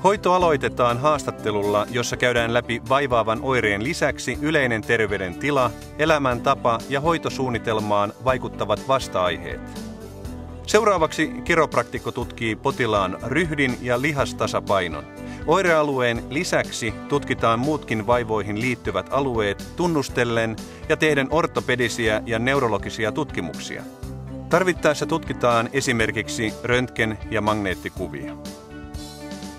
Hoito aloitetaan haastattelulla, jossa käydään läpi vaivaavan oireen lisäksi yleinen terveydentila, elämäntapa ja hoitosuunnitelmaan vaikuttavat vasta-aiheet. Seuraavaksi kiropraktikko tutkii potilaan ryhdin ja lihastasapainon. Oirealueen lisäksi tutkitaan muutkin vaivoihin liittyvät alueet tunnustellen ja tehden ortopedisiä ja neurologisia tutkimuksia. Tarvittaessa tutkitaan esimerkiksi röntgen- ja magneettikuvia.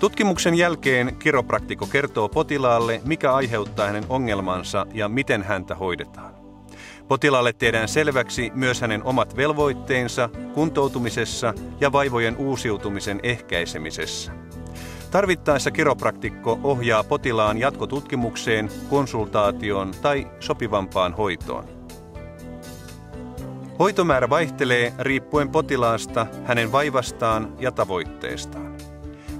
Tutkimuksen jälkeen kiropraktikko kertoo potilaalle, mikä aiheuttaa hänen ongelmansa ja miten häntä hoidetaan. Potilaalle tehdään selväksi myös hänen omat velvoitteensa kuntoutumisessa ja vaivojen uusiutumisen ehkäisemisessä. Tarvittaessa kiropraktikko ohjaa potilaan jatkotutkimukseen, konsultaatioon tai sopivampaan hoitoon. Hoitomäärä vaihtelee riippuen potilaasta, hänen vaivastaan ja tavoitteestaan.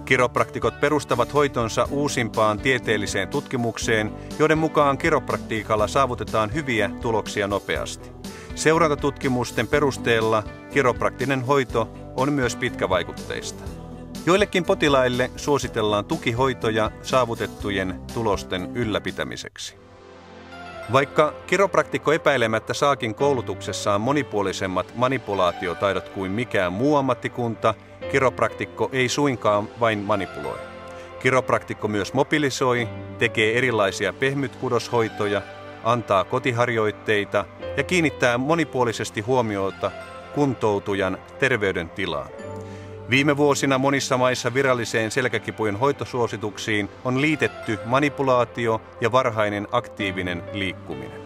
Kiropraktikot perustavat hoitonsa uusimpaan tieteelliseen tutkimukseen, joiden mukaan kiropraktiikalla saavutetaan hyviä tuloksia nopeasti. Seurantatutkimusten perusteella kiropraktinen hoito on myös pitkävaikutteista. Joillekin potilaille suositellaan tukihoitoja saavutettujen tulosten ylläpitämiseksi. Vaikka kiropraktikko epäilemättä saakin koulutuksessaan monipuolisemmat manipulaatiotaidot kuin mikään muu ammattikunta, kiropraktikko ei suinkaan vain manipuloi. Kiropraktikko myös mobilisoi, tekee erilaisia pehmytkudoshoitoja, antaa kotiharjoitteita ja kiinnittää monipuolisesti huomiota kuntoutujan terveydentilaan. Viime vuosina monissa maissa viralliseen selkäkipujen hoitosuosituksiin on liitetty manipulaatio ja varhainen aktiivinen liikkuminen.